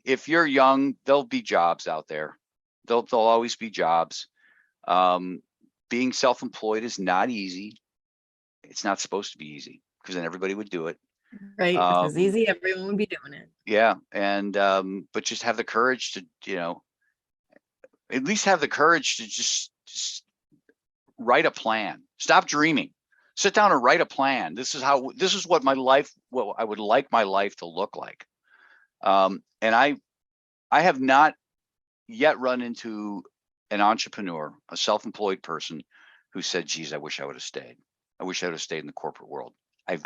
if you're young, there'll be jobs out there. There'll always be jobs. Being self-employed is not easy. It's not supposed to be easy, because then everybody would do it. Right. If it was easy, everyone would be doing it. Yeah. And, but just have the courage to, at least have the courage to just write a plan. Stop dreaming. Sit down and write a plan. This is what I would like my life to look like. And I have not yet run into an entrepreneur, a self-employed person who said, geez, I wish I would have stayed. I wish I would have stayed in the corporate world. I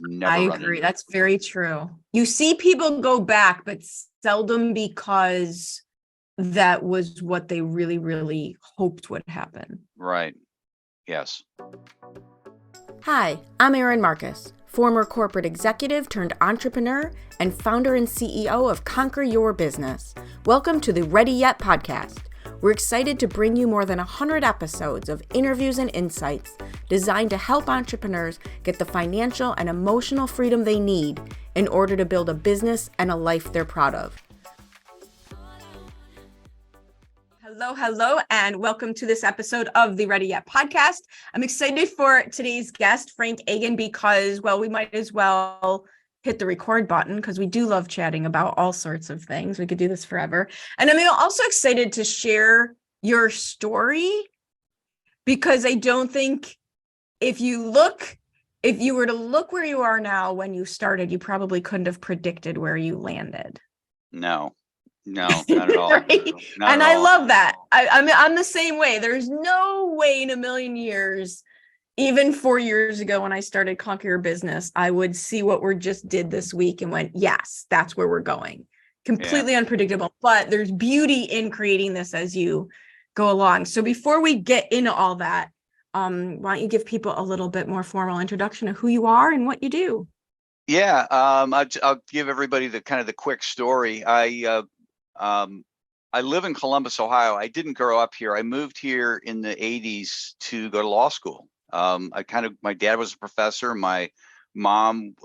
agree. That's very true. You see people go back, but seldom because that was what they really, really hoped would happen. Right. Yes. Hi, I'm Erin Marcus, former corporate executive turned entrepreneur and founder and CEO of Conquer Your Business. Welcome to the Ready Yet podcast. We're excited to bring you more than 100 episodes of interviews and insights designed to help entrepreneurs get the financial and emotional freedom they need in order to build a business and a life they're proud of. Hello, and welcome to this episode of the Ready Yet podcast. I'm excited for today's guest, Frank Agin, because, well, we might as well hit the record button because we do love chatting about all sorts of things. We could do this forever. And I'm also excited to share your story, because I don't think if you were to look where you are now when you started, you probably couldn't have predicted where you landed. No, not at all. Right? And I love that. I'm the same way. There's no way in a million years, even 4 years ago when I started Conquer Your Business, I would see what we just did this week and went, yes, that's where we're going. Completely unpredictable, but there's beauty in creating this as you go along. So before we get into all that, why don't you give people a little bit more formal introduction of who you are and what you do? Yeah, I'll give everybody the quick story. I live in Columbus, Ohio. I didn't grow up here. I moved here in the 80s to go to law school. My dad was a professor. My mom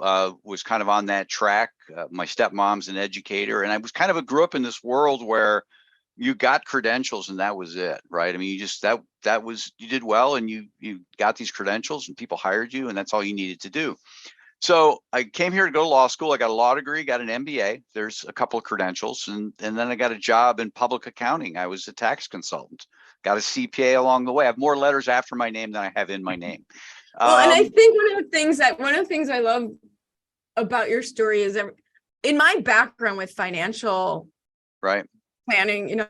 was kind of on that track. My stepmom's an educator, and I grew up in this world where you got credentials and that was it, right? I mean, you just you did well and you got these credentials and people hired you, and that's all you needed to do. So I came here to go to law school. I got a law degree, got an MBA. There's a couple of credentials, and then I got a job in public accounting. I was a tax consultant. Got a CPA along the way. I have more letters after my name than I have in my name. Well, and I think one of the things I love about your story is that in my background with financial planning,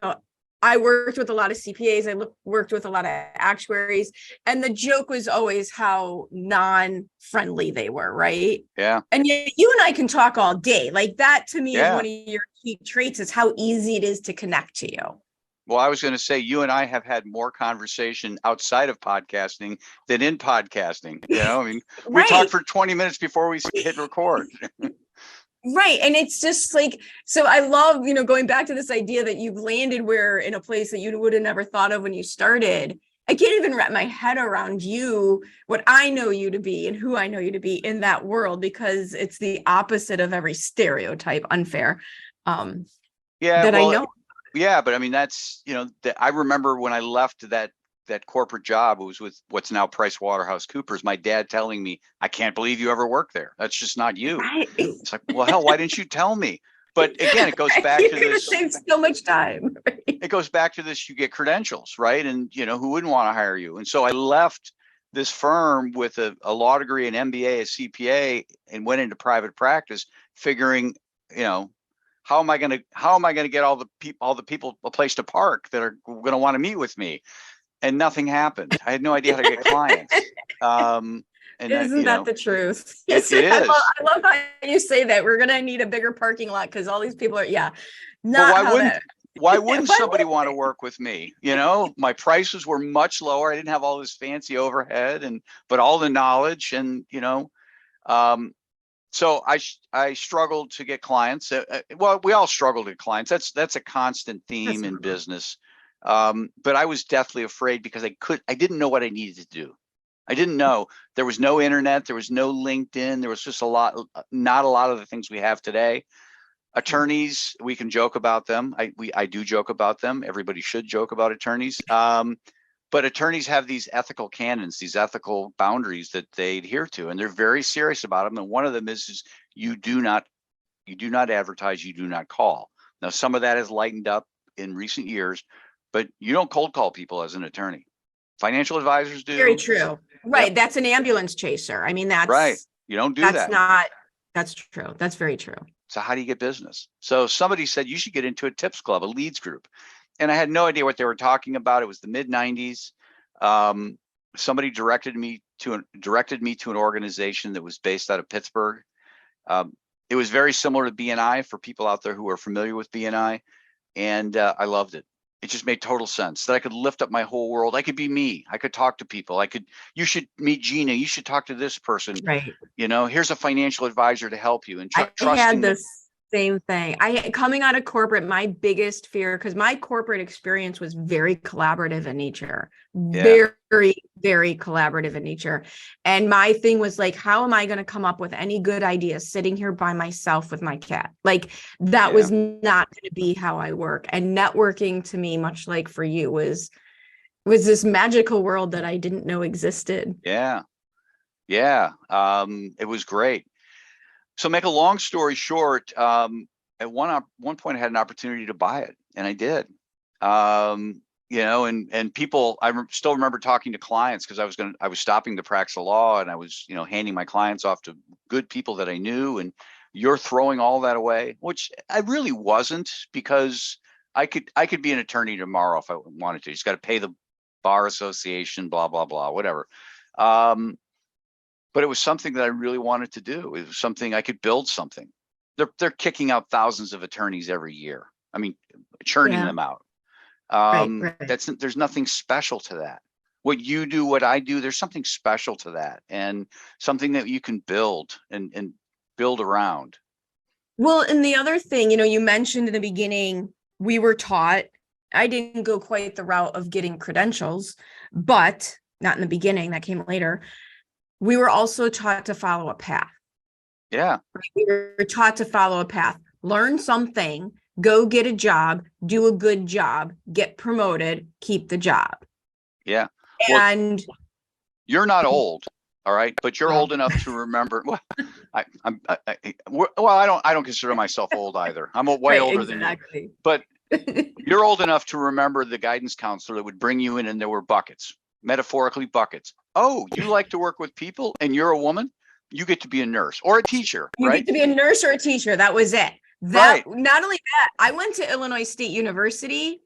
I worked with a lot of CPAs. I worked with a lot of actuaries, and the joke was always how non-friendly they were, right? Yeah. And yet you and I can talk all day. Like that to me is one of your key traits, is how easy it is to connect to you. Well, I was going to say, you and I have had more conversation outside of podcasting than in podcasting. I mean, we talked for 20 minutes before we hit record. Right. And it's just like, so I love, going back to this idea that you've landed in a place that you would have never thought of when you started. I can't even wrap my head around you, what I know you to be and who I know you to be in that world, because it's the opposite of every stereotype, unfair. I know. Yeah, but I mean, that's, I remember when I left that corporate job, it was with what's now PricewaterhouseCoopers, my dad telling me, I can't believe you ever worked there. That's just not you. Right. It's like, well, hell, why didn't you tell me? But again, it goes back to this. Saved so much time. Right? It goes back to this, you get credentials, right? And, who wouldn't want to hire you? And so I left this firm with a law degree, an MBA, a CPA, and went into private practice, figuring, how am I going to get all the people a place to park that are going to want to meet with me? And nothing happened. I had no idea how to get clients. Isn't that the truth? Yes, it is. I love how you say that. We're going to need a bigger parking lot because all these people are, why wouldn't somebody want to work with me? My prices were much lower. I didn't have all this fancy overhead, but all the knowledge and, so I struggled to get clients. Well, we all struggle to get clients. That's a constant theme in business. But I was deathly afraid because I didn't know what I needed to do. I didn't know. There was no internet. There was no LinkedIn. There was just not a lot of the things we have today. Attorneys, we can joke about them. I do joke about them. Everybody should joke about attorneys. But attorneys have these ethical canons, these ethical boundaries that they adhere to, and they're very serious about them. And one of them is you do not advertise, you do not call. Now, some of that has lightened up in recent years, but you don't cold call people as an attorney. Financial advisors do. Very true. Right. Yep. That's an ambulance chaser. I mean, that's right. You don't do that. That's true. That's very true. So how do you get business? So somebody said you should get into a tips club, a leads group. And I had no idea what they were talking about. It was the mid 90s. Somebody directed me to an organization that was based out of Pittsburgh. It was very similar to BNI for people out there who are familiar with BNI. And I loved it. It just made total sense that I could lift up my whole world. I could be me. I could talk to people. You should meet Gina. You should talk to this person. Right. Here's a financial advisor to help you. And I had the same thing. Coming out of corporate, my biggest fear, because my corporate experience was very collaborative in nature, very, very collaborative in nature. And my thing was like, how am I going to come up with any good ideas sitting here by myself with my cat? Like that was not going to be how I work. And networking to me, much like for you, was this magical world that I didn't know existed. Yeah. It was great. So make a long story short, at one point I had an opportunity to buy it, and I did. And people, still remember talking to clients because I was stopping the practice of law, and I was, handing my clients off to good people that I knew, and you're throwing all that away, which I really wasn't, because I could be an attorney tomorrow if I wanted to. You just got to pay the bar association, blah, blah, blah, whatever. But it was something that I really wanted to do. It was something I could build something. They're kicking out thousands of attorneys every year. I mean, churning them out. Right. There's nothing special to that. What you do, what I do, there's something special to that, and something that you can build and build around. Well, and the other thing, you mentioned in the beginning, we were taught, I didn't go quite the route of getting credentials, but not in the beginning, that came later. We were also taught to follow a path. Yeah. We were taught to follow a path, learn something, go get a job, do a good job, get promoted, keep the job. Yeah. And you're not old, all right, but you're old enough to remember. Well, I don't consider myself old either. I'm way older than you. But you're old enough to remember the guidance counselor that would bring you in, and there were buckets. Metaphorically, buckets. Oh, you like to work with people and you're a woman? You get to be a nurse or a teacher, right? You get to be a nurse or a teacher. That was it. Not only that, I went to Illinois State University.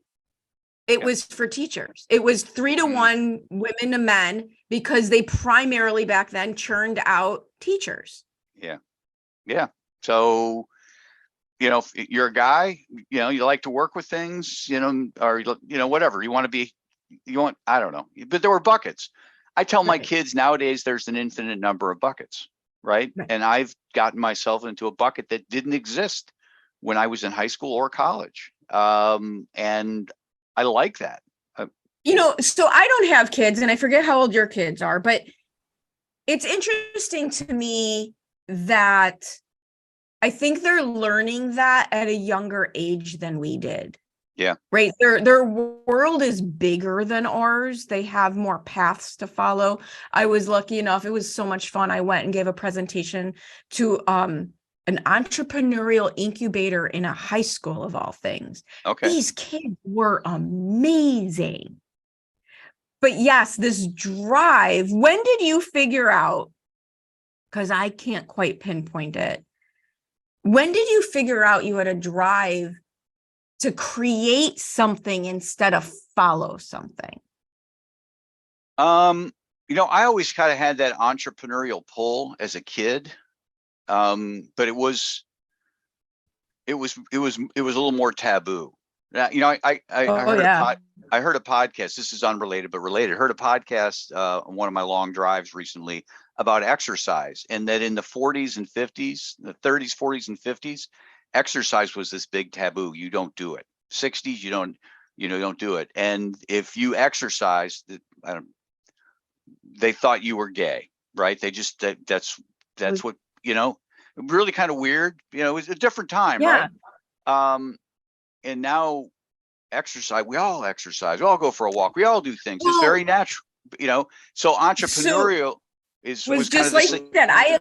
It was for teachers. It was 3-to-1 women to men, because they primarily back then churned out teachers. Yeah. So, if you're a guy, you like to work with things, or, whatever you want to be. I don't know, but there were buckets. I tell my kids nowadays there's an infinite number of buckets, right? And I've gotten myself into a bucket that didn't exist when I was in high school or college. And I like that. So I don't have kids, and I forget how old your kids are, but it's interesting to me that I think they're learning that at a younger age than we did. Yeah. Right. Their world is bigger than ours. They have more paths to follow. I was lucky enough. It was so much fun. I went and gave a presentation to an entrepreneurial incubator in a high school, of all things. Okay. These kids were amazing. But yes, this drive, when did you figure out, because I can't quite pinpoint it, when did you figure out you had a drive to create something instead of follow something? I always kind of had that entrepreneurial pull as a kid, but it was a little more taboo. I heard a podcast. This is unrelated but related. Heard a podcast on one of my long drives recently about exercise, and that in the 40s and 50s, the 30s, 40s, and 50s. Exercise was this big taboo. You don't do it. 60s, you don't do it. And if you exercise, they thought you were gay, right? They just that's what really kind of weird. It was a different time, right? And now exercise, we all exercise, we all go for a walk, we all do things. It's Well, very natural, so entrepreneurial was kind just of the like same. that. I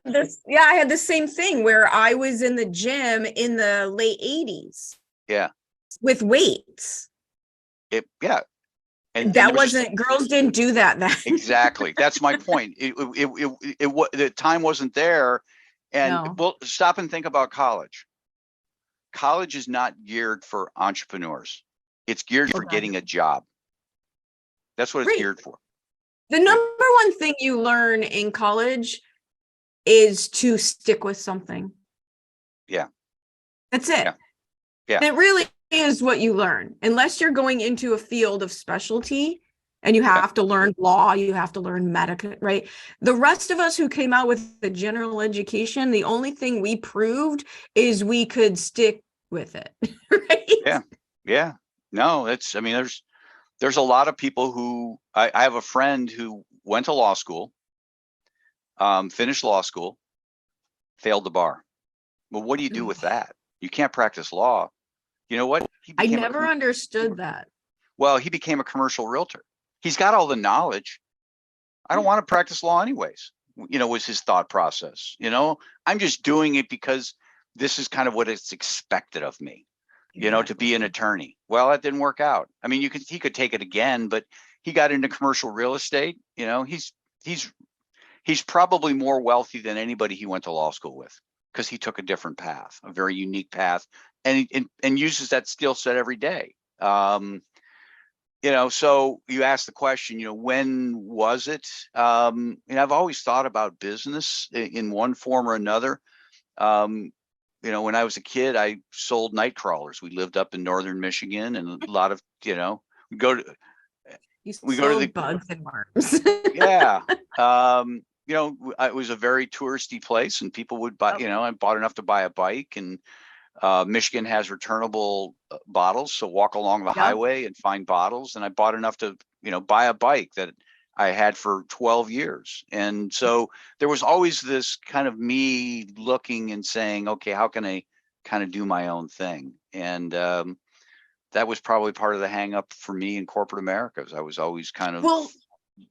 had the same thing where I was in the gym in the late 80s. Yeah. With weights. Yeah. And that wasn't, girls didn't do that then. Exactly. That's my point. The time wasn't there. And well, stop and think about college. College is not geared for entrepreneurs. It's geared for getting a job. That's what it's geared for. The number one thing you learn in college is to stick with something. Yeah. That's it. Yeah. It really is what you learn, unless you're going into a field of specialty and you have to learn law, you have to learn medical, right? The rest of us who came out with the general education, the only thing we proved is we could stick with it, right? Yeah. No, there's a lot of people who, I have a friend who went to law school, finished law school, failed the bar. Well, what do you do with that? You can't practice law. You know what? I never understood that. Well, he became a commercial realtor. He's got all the knowledge. I don't want to practice law anyways, was his thought process. I'm just doing it because this is kind of what it's expected of me, to be an attorney. Well, that didn't work out. I mean, he could take it again, but he got into commercial real estate. He's probably more wealthy than anybody he went to law school with, because he took a different path, a very unique path, and uses that skill set every day. So you asked the question, when was it? I've always thought about business in one form or another. When I was a kid, I sold night crawlers. We lived up in northern Michigan, and a lot of, we go to the bugs and worms. Yeah. It was a very touristy place, and people would buy, I bought enough to buy a bike, and Michigan has returnable bottles. So walk along the highway and find bottles. And I bought enough to, buy a bike that I had for 12 years. And so there was always this kind of me looking and saying, okay, how can I kind of do my own thing? And that was probably part of the hang up for me in corporate America. I was always kind of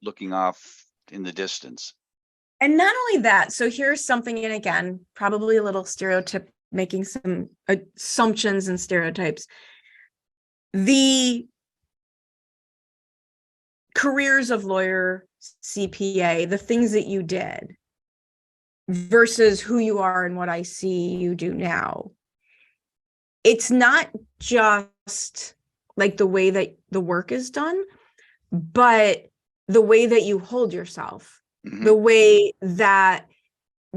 looking off in the distance. And not only that, so here's something, and again, probably a little stereotype, making some assumptions and stereotypes. The careers of lawyer, CPA, the things that you did versus who you are and what I see you do now. It's not just like the way that the work is done, but the way that you hold yourself, the way that,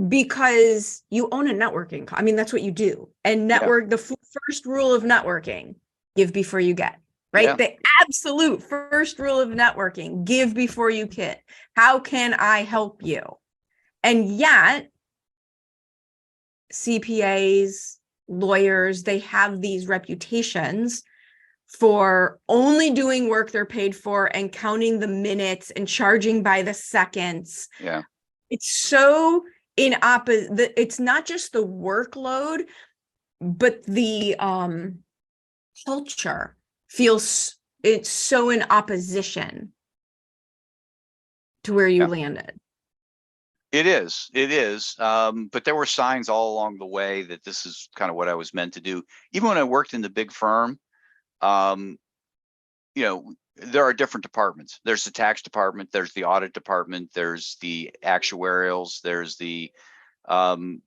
because you own a networking, that's what you do. And the first rule of networking, give before you get, right? Yeah. The absolute first rule of networking, give before you get. How can I help you? And yet, CPAs, lawyers, they have these reputations for only doing work they're paid for and counting the minutes and charging by the seconds. Yeah. It's so it's not just the workload, but the culture feels it's so in opposition to where you landed. It is. But there were signs all along the way that this is kind of what I was meant to do. Even when I worked in the big firm, there are different departments. There's the tax department, there's the audit department, there's the actuarials, there's the, and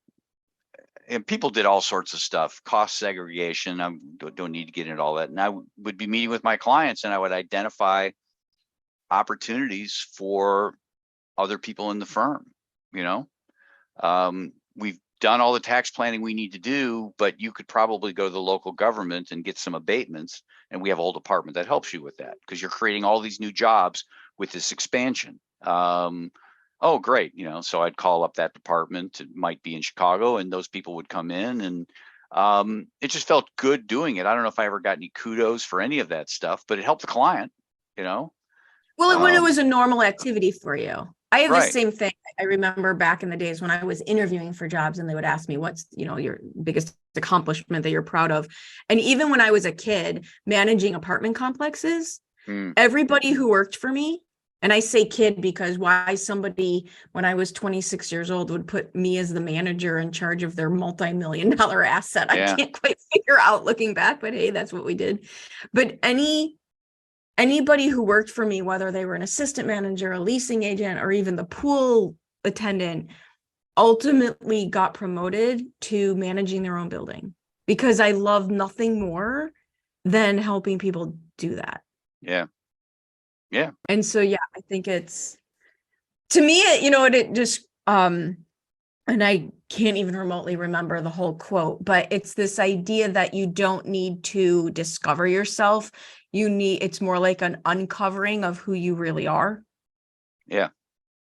people did all sorts of stuff, cost segregation. I don't need to get into all that. And I would be meeting with my clients, and I would identify opportunities for other people in the firm. We've done all the tax planning we need to do, but you could probably go to the local government and get some abatements. And we have a whole department that helps you with that, because you're creating all these new jobs with this expansion. Oh, great. So I'd call up that department. It might be in Chicago, and those people would come in, and it just felt good doing it. I don't know if I ever got any kudos for any of that stuff, but it helped the client, Well, when it was a normal activity for you. I have the same thing. I remember back in the days when I was interviewing for jobs, and they would ask me, what's, your biggest accomplishment that you're proud of. And even when I was a kid managing apartment complexes, everybody who worked for me, and I say kid because why somebody when I was 26 years old would put me as the manager in charge of their multi-million-dollar asset, I can't quite figure out looking back, but hey, that's what we did. But anybody who worked for me, whether they were an assistant manager, a leasing agent, or even the pool attendant, ultimately got promoted to managing their own building because I love nothing more than helping people do that. Yeah. Yeah. And so, yeah, I think it's, to me, it just, and I can't even remotely remember the whole quote, but it's this idea that you don't need to discover yourself. It's more like an uncovering of who you really are. Yeah.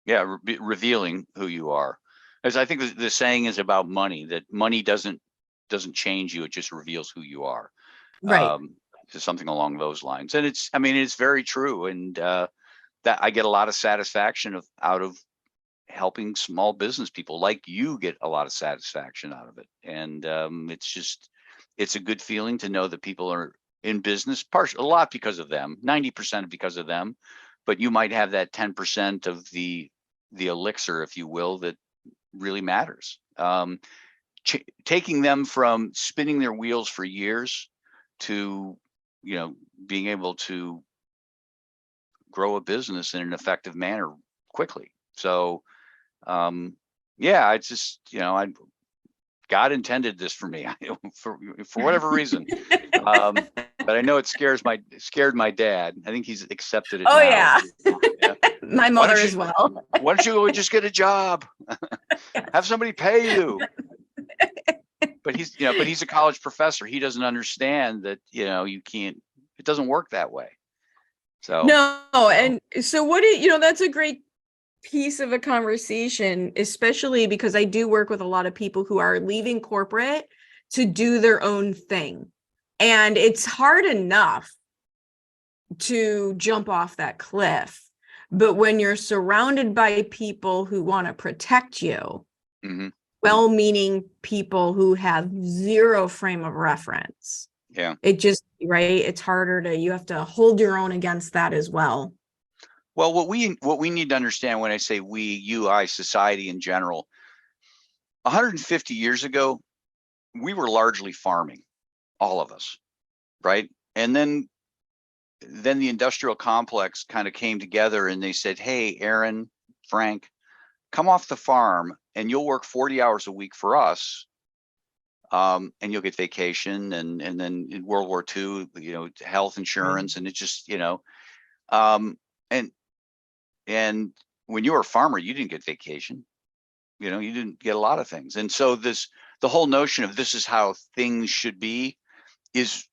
Yeah. Revealing who you are. As I think the saying is about money, that money doesn't change you. It just reveals who you are. Right. To something along those lines. And it's very true. And that I get a lot of satisfaction out of helping small business people like you get a lot of satisfaction out of it. And it's a good feeling to know that people are in business, a lot because of them, 90% because of them, but you might have that 10% of the elixir, if you will, that really matters. Taking them from spinning their wheels for years to being able to grow a business in an effective manner quickly. So, it's just, God intended this for me for whatever reason. But I know it scared my dad. I think he's accepted it now. Yeah. My mother as well. Why don't you go just get a job? Have somebody pay you. But he's a college professor. He doesn't understand that, you can't, it doesn't work that way. So no. And so that's a great piece of a conversation, especially because I do work with a lot of people who are leaving corporate to do their own thing. And it's hard enough to jump off that cliff. But when you're surrounded by people who want to protect you, well-meaning people who have zero frame of reference. Yeah. It just, it's harder you have to hold your own against that as well. Well, what we need to understand when I say we, you, I, society in general, 150 years ago, we were largely farming, all of us, right? And then the industrial complex kind of came together and they said, hey, Erin, Frank, come off the farm and you'll work 40 hours a week for us. And you'll get vacation and then in World War II, health insurance, and it just, and when you were a farmer, you didn't get vacation, you didn't get a lot of things. And so the whole notion of this is how things should be is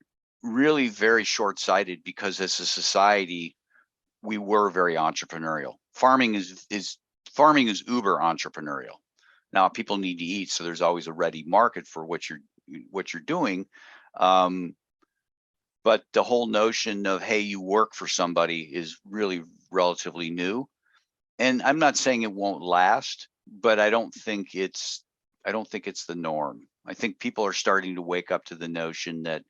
really very short-sighted, because as a society, we were very entrepreneurial. Farming is uber entrepreneurial. Now people need to eat, so there's always a ready market for what you're doing. But the whole notion of, hey, you work for somebody is really relatively new. And I'm not saying it won't last, but I don't think it's the norm. I think people are starting to wake up to the notion that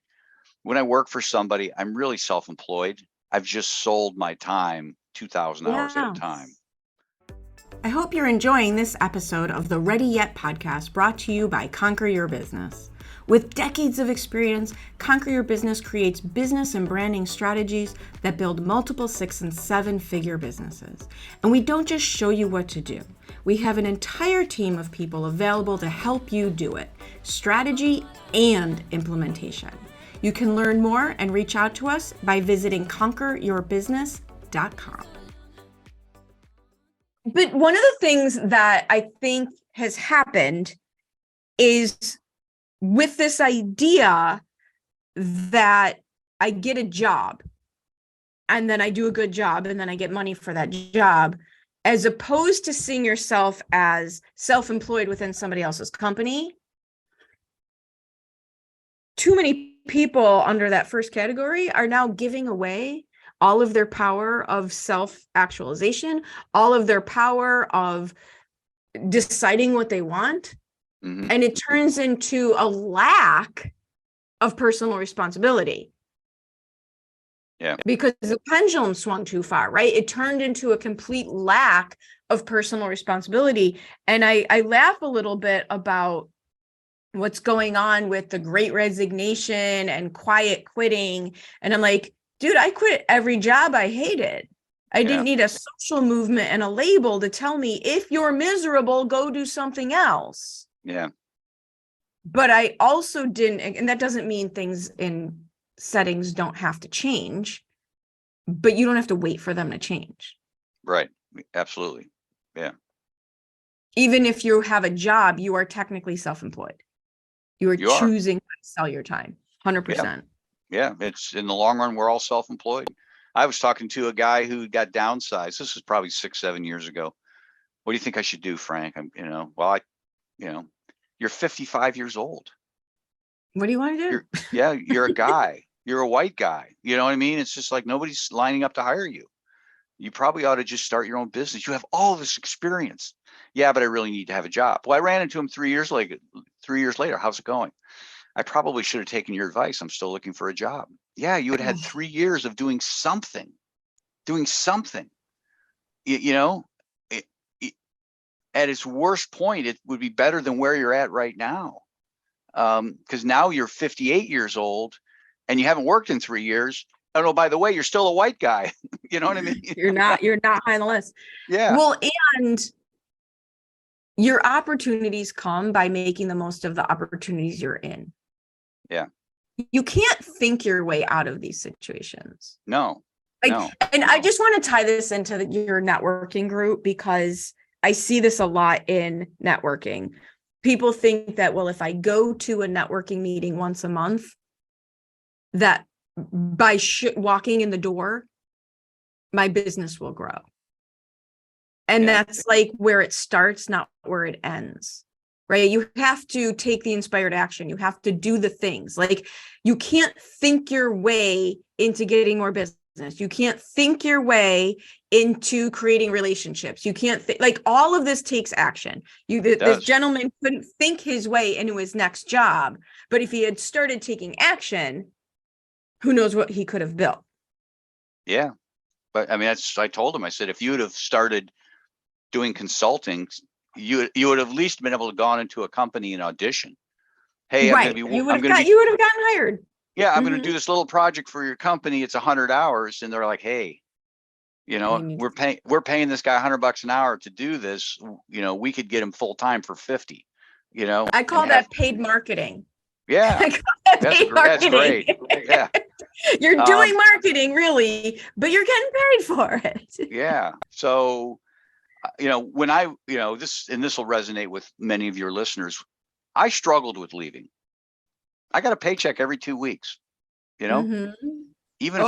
when I work for somebody, I'm really self-employed. I've just sold my time 2,000 hours at a time. I hope you're enjoying this episode of the Ready Yet podcast, brought to you by Conquer Your Business. With decades of experience, Conquer Your Business creates business and branding strategies that build multiple 6- and 7-figure businesses. And we don't just show you what to do. We have an entire team of people available to help you do it, strategy and implementation. You can learn more and reach out to us by visiting conqueryourbusiness.com. But one of the things that I think has happened is with this idea that I get a job and then I do a good job and then I get money for that job, as opposed to seeing yourself as self-employed within somebody else's company. Too many people under that first category are now giving away all of their power of self-actualization, all of their power of deciding what they want Mhm. And it turns into a lack of personal responsibility. Yeah. Because the pendulum swung too far, right? It turned into a complete lack of personal responsibility. And I laugh a little bit about what's going on with the great resignation and quiet quitting. And I'm like, dude, I quit every job I hated. I Yeah. didn't need a social movement and a label to tell me if you're miserable, go do something else. Yeah. But I also didn't, and that doesn't mean things in settings don't have to change, but you don't have to wait for them to change. Right. Absolutely. Yeah. Even if you have a job, you are technically self-employed. You are You are. choosing how to sell your time. 100%. Yeah. It's in the long run, we're all self-employed. I was talking to a guy who got downsized. This was probably 6-7 years ago. What do you think I should do, Frank? You're 55 years old. What do you want to do? You're a guy. You're a white guy. You know what I mean? It's just like nobody's lining up to hire you. You probably ought to just start your own business. You have all this experience. Yeah, but I really need to have a job. Well, I ran into him 3 years later. 3 years later, how's it going? I probably should have taken your advice. I'm still looking for a job. Yeah, you had had 3 years of doing something. At its worst point, it would be better than where you're at right now. Because now you're 58 years old and you haven't worked in 3 years. Oh, no, by the way, you're still a white guy. You know what I mean? You're not high on the list. Yeah. Well, and your opportunities come by making the most of the opportunities you're in. Yeah. You can't think your way out of these situations. No. And I just want to tie this into your networking group, because I see this a lot in networking. People think that, well, if I go to a networking meeting once a month, that by walking in the door, my business will grow. And that's like where it starts, not where it ends, right? You have to take the inspired action. You have to do the things. Like, you can't think your way into getting more business. You can't think your way into creating relationships. You can't think, like, all of this takes action. This gentleman couldn't think his way into his next job, but if he had started taking action, who knows what he could have built. Yeah. But I mean, I told him, I said, if you would have started doing consulting, you would have at least been able to gone into a company and audition. Hey, right. You would have gotten hired. Yeah, I'm going to do this little project for your company. It's 100 hours. And they're like, hey, we're paying this guy $100 an hour to do this. We could get him full time for 50, I call that paid marketing. Yeah. That's great. Yeah. You're doing marketing, really, but you're getting paid for it. Yeah. So, when this will resonate with many of your listeners, I struggled with leaving. I got a paycheck every 2 weeks, Mm-hmm. even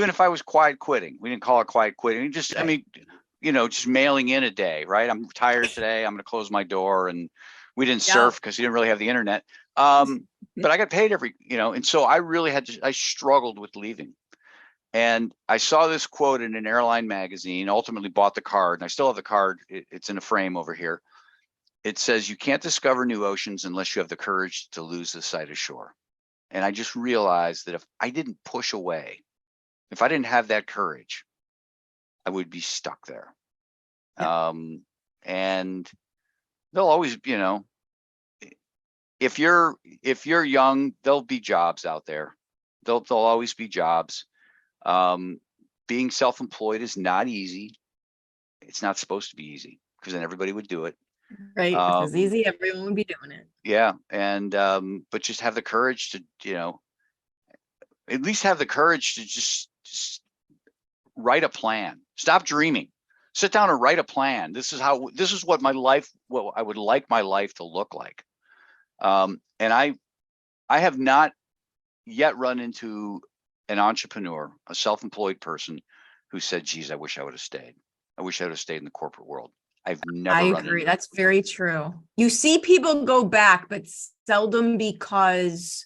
if I was quiet quitting. We didn't call it quiet quitting. Just, right. Just mailing in a day, right? I'm tired today. I'm going to close my door. And we didn't surf because you didn't really have the internet. But I got paid and so I struggled with leaving. And I saw this quote in an airline magazine, ultimately bought the card, and I still have the card. It's in a frame over here. It says, you can't discover new oceans unless you have the courage to lose the sight of shore. And I just realized that if I didn't push away, if I didn't have that courage, I would be stuck there. Yeah. And there'll always, if you're young, there'll be jobs out there. There'll always be jobs. Being self-employed is not easy. It's not supposed to be easy, because then everybody would do it. Right. If it was easy, everyone would be doing it. Yeah. And, but just have the courage to, at least have the courage to just write a plan. Stop dreaming. Sit down and write a plan. This is what I would like my life to look like. And I have not yet run into an entrepreneur, a self-employed person who said, geez, I wish I would have stayed. I wish I would have stayed in the corporate world. I've never I agree. That's very true. You see people go back, but seldom because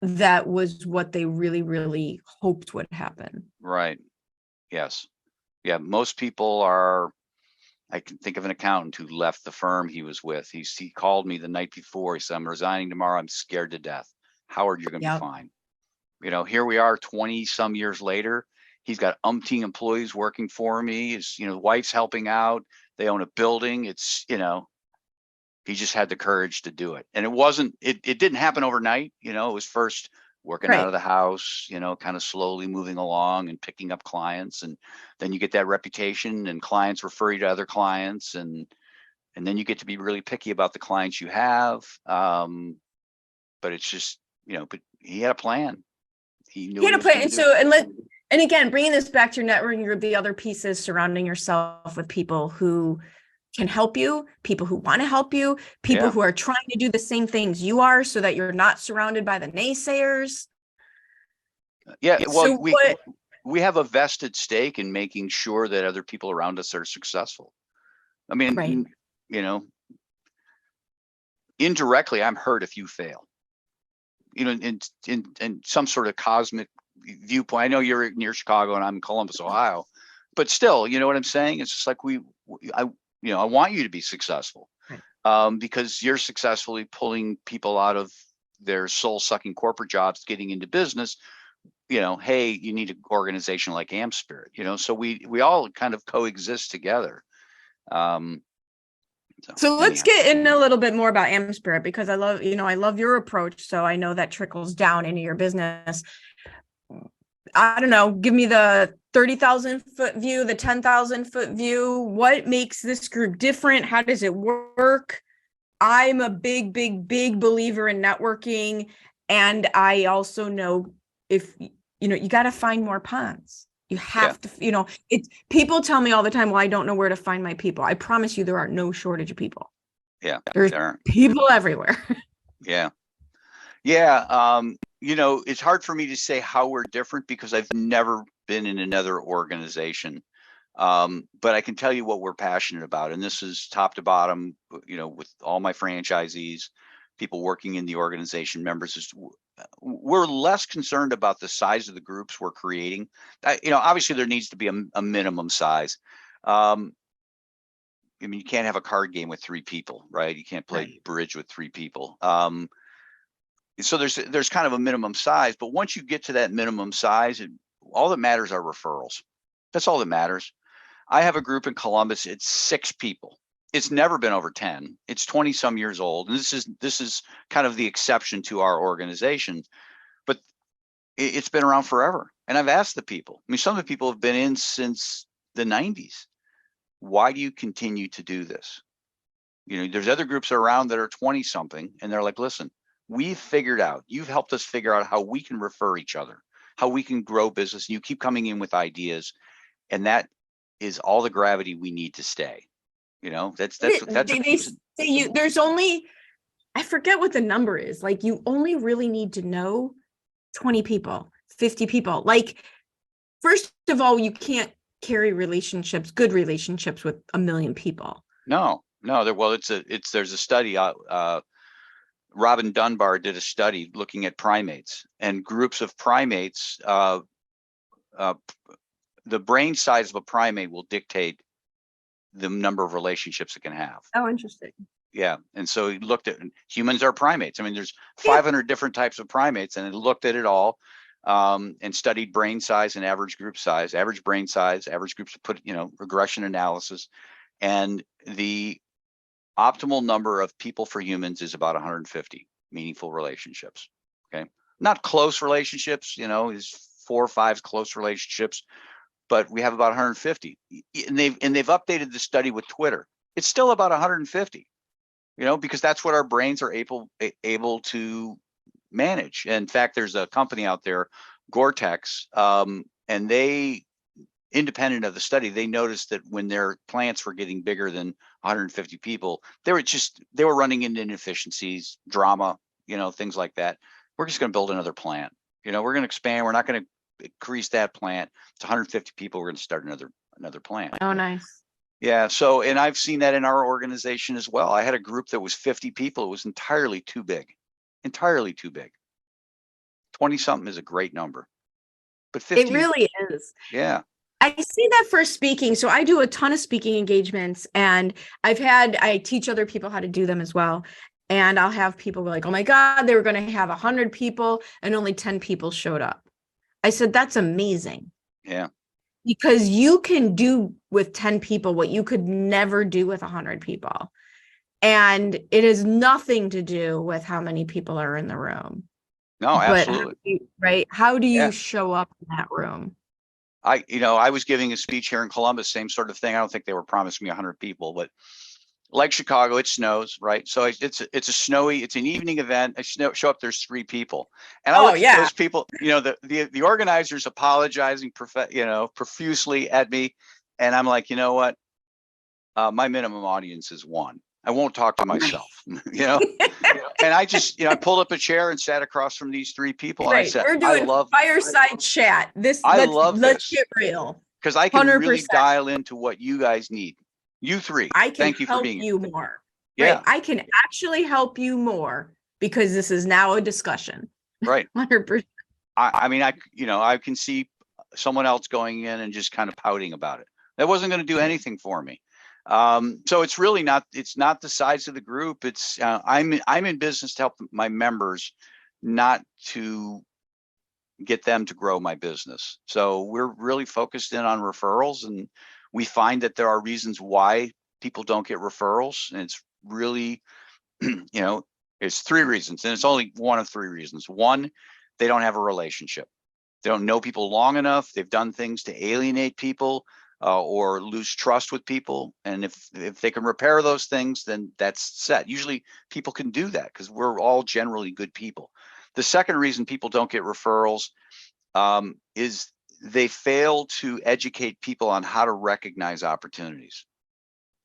that was what they really, really hoped would happen. Right. Yes. Yeah. Most people are, I can think of an accountant who left the firm he was with. He called me the night before. He said, I'm resigning tomorrow. I'm scared to death. Howard, you're going to be Yep. fine. Here we are 20 some years later. He's got umpteen employees working for me. His, wife's helping out. They own a building. It's, he just had the courage to do it. And it didn't happen overnight. It was first working out Right. of the house, kind of slowly moving along and picking up clients. And then you get that reputation and clients refer you to other clients. And then you get to be really picky about the clients you have. But it's just, but he had a plan. He knew He had a what he plan. was going to do. And again, bringing this back to your networking group, the other pieces surrounding yourself with people who can help you, people who want to help you, people who are trying to do the same things you are, so that you're not surrounded by the naysayers. Yeah, well, So we have a vested stake in making sure that other people around us are successful. I mean, right. Indirectly, I'm hurt if you fail. In some sort of cosmic viewpoint. I know you're near Chicago and I'm in Columbus, Ohio, but still, you know what I'm saying? It's just like I want you to be successful, right. because you're successfully pulling people out of their soul-sucking corporate jobs, getting into business. Hey, you need an organization like AmSpirit. So we all kind of coexist together. So let's get in a little bit more about AmSpirit, because I love your approach. So I know that trickles down into your business. I don't know, give me the 30,000 foot view, the 10,000 foot view. What makes this group different? How does it work? I'm a big believer in networking. And I also know, if you got to find more ponds. You have to, people tell me all the time, well, I don't know where to find my people. I promise you, there are no shortage of people. Yeah. There's people everywhere. Yeah. Yeah. It's hard for me to say how we're different because I've never been in another organization. But I can tell you what we're passionate about. And this is top to bottom, with all my franchisees, people working in the organization, members. We're less concerned about the size of the groups we're creating. Obviously there needs to be a minimum size. You can't have a card game with 3 people, right? You can't play bridge with 3 people. So there's kind of a minimum size, but once you get to that minimum size, all that matters are referrals. That's all that matters. I have a group in Columbus. It's 6 people. It's never been over 10. It's 20 some years old. And this is kind of the exception to our organization, but it's been around forever. And I've asked the people, some of the people have been in since the 90s. Why do you continue to do this? There's other groups around that are 20 something, and they're like, listen, you've helped us figure out how we can refer each other, how we can grow business. And you keep coming in with ideas, and that is all the gravity we need to stay. That's they say there's only, I forget what the number is. Like, you only really need to know 20 people, 50 people. Like, first of all, you can't carry good relationships with 1 million people. No. There's a study. Robin Dunbar did a study looking at primates and groups of primates. The brain size of a primate will dictate the number of relationships it can have. Oh, interesting. Yeah. And so he looked at humans are primates. There's 500 different types of primates, and it looked at it all, and studied brain size and average group size, average brain size, average groups, put, regression analysis. And the optimal number of people for humans is about 150 meaningful relationships. Okay. Not close relationships, is 4 or 5 close relationships, but we have about 150. And they've updated the study with Twitter. It's still about 150, because that's what our brains are able to manage. And in fact, there's a company out there, Gore-Tex, and they, independent of the study, they noticed that when their plants were getting bigger than 150 people, they were running into inefficiencies, drama, things like that. We're just going to build another plant. We're going to expand. We're not going to increase that plant. It's 150 people. We're going to start another plant. Oh, nice. Yeah. So, and I've seen that in our organization as well. I had a group that was 50 people. It was entirely too big. 20 something is a great number, but 50. It really is. Yeah. I see that for speaking. So I do a ton of speaking engagements, and I teach other people how to do them as well. And I'll have people be like, oh my God, they were going to have 100 people and only 10 people showed up. I said, that's amazing. Yeah. Because you can do with 10 people what you could never do with 100 people. And it has nothing to do with how many people are in the room. No, But absolutely. how do you Yeah. show up in that room? I was giving a speech here in Columbus, same sort of thing. I don't think they were promising me 100 people, but like Chicago, it snows, right? So it's an evening event. I show up, there's 3 people. And I look at those people, the organizers apologizing, profusely at me. And I'm like, you know what? My minimum audience is 1. I won't talk to myself, and I just, I pulled up a chair and sat across from these 3 people. And I said, we're doing fireside chat. Let's get real. Because I can 100%. really dial into what you guys need. You 3. I can Thank you for help being you here. more. Yeah. Right. I can actually help you more because this is now a discussion. Right. 100%. I can see someone else going in and just kind of pouting about it. That wasn't going to do anything for me. So it's really not the size of the group. It's I'm in business to help my members, not to get them to grow my business. So we're really focused in on referrals, and we find that there are reasons why people don't get referrals. And it's really, it's 3 reasons, and it's only one of 3 reasons. 1, they don't have a relationship. They don't know people long enough. They've done things to alienate people. Or lose trust with people. And if they can repair those things, then that's set. Usually people can do that because we're all generally good people. The second reason people don't get referrals is they fail to educate people on how to recognize opportunities.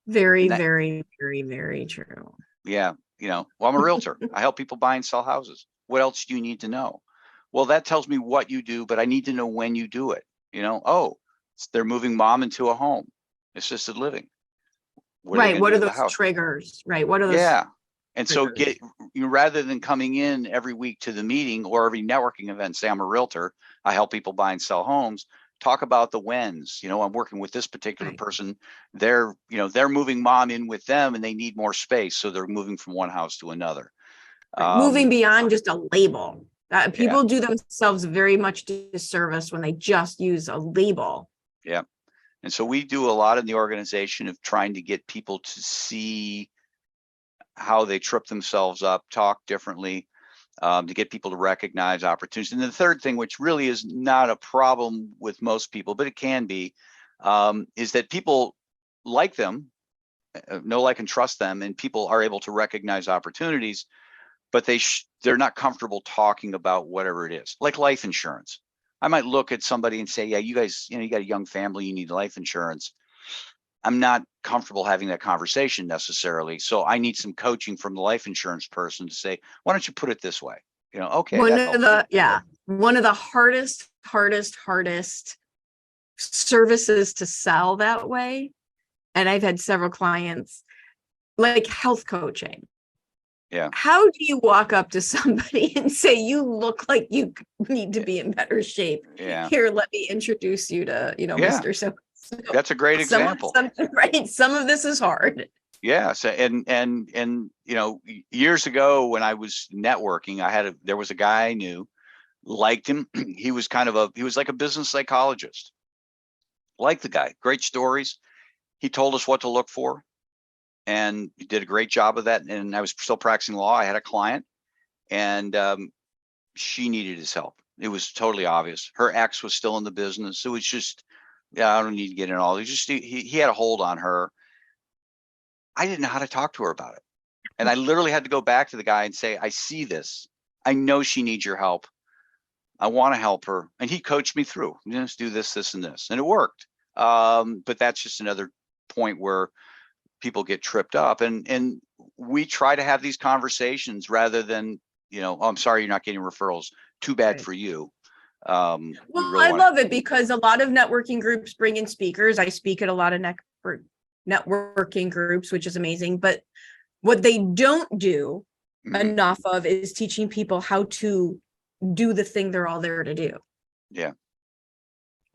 Very, very, very, very true. Yeah. Well, I'm a realtor. I help people buy and sell houses. What else do you need to know? Well, that tells me what you do, but I need to know when you do it. They're moving mom into a home, assisted living. What are those triggers? Right. What are those? Yeah. And triggers? So rather than coming in every week to the meeting or every networking event, say I'm a realtor, I help people buy and sell homes, talk about the whens. I'm working with this particular person. They're moving mom in with them and they need more space. So they're moving from one house to another. Moving beyond just a label. People do themselves very much disservice when they just use a label. Yeah. And so we do a lot in the organization of trying to get people to see how they trip themselves up, talk differently, to get people to recognize opportunities. And the third thing, which really is not a problem with most people, but it can be, is that people like them, know, like, and trust them, and people are able to recognize opportunities, but they're not comfortable talking about whatever it is, like life insurance. I might look at somebody and say, yeah, you guys, you got a young family, you need life insurance. I'm not comfortable having that conversation necessarily. So I need some coaching from the life insurance person to say, why don't you put it this way? Okay. One of the hardest services to sell that way. And I've had several clients, like health coaching. Yeah. How do you walk up to somebody and say, you look like you need to be in better shape? Yeah. Here, let me introduce you to, Mr. So. That's a great example. Right. Some of this is hard. Yeah. So, and years ago when I was networking, there was a guy I knew, liked him. He was like a business psychologist. Liked the guy, great stories. He told us what to look for. And he did a great job of that. And I was still practicing law. I had a client, and she needed his help. It was totally obvious. Her ex was still in the business. It was just, I don't need to get in all. He had a hold on her. I didn't know how to talk to her about it. And I literally had to go back to the guy and say, I see this. I know she needs your help. I want to help her. And he coached me through, just do this, this, and this. And it worked. But that's just another point where people get tripped up, and we try to have these conversations rather than, oh, I'm sorry, you're not getting referrals. Too bad for you. I love it because a lot of networking groups bring in speakers. I speak at a lot of networking groups, which is amazing. But what they don't do enough of is teaching people how to do the thing they're all there to do. Yeah.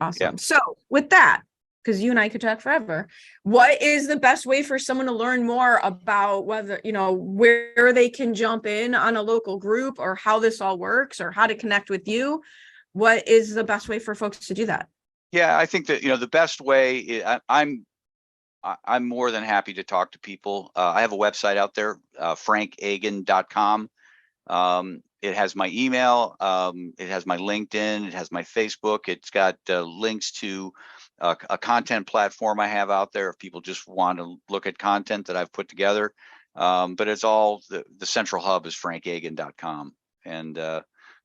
Awesome. So with that, because you and I could talk forever, what is the best way for someone to learn more about whether, where they can jump in on a local group, or how this all works, or how to connect with you? What is the best way for folks to do that? Yeah, I think that, the best way, I'm more than happy to talk to people. I have a website out there, frankagin.com. It has my email. It has my LinkedIn. It has my Facebook. It's got links to a content platform I have out there if people just want to look at content that I've put together. But it's all, the central hub is frankagin.com. And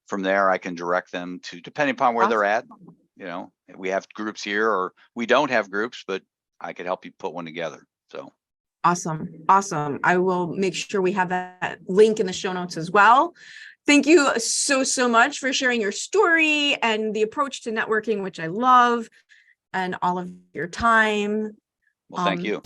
from there, I can direct them to, depending upon where they're at. We have groups here, or we don't have groups, but I could help you put one together. So. Awesome. I will make sure we have that link in the show notes as well. Thank you so much for sharing your story and the approach to networking, which I love, and all of your time. Well, thank you.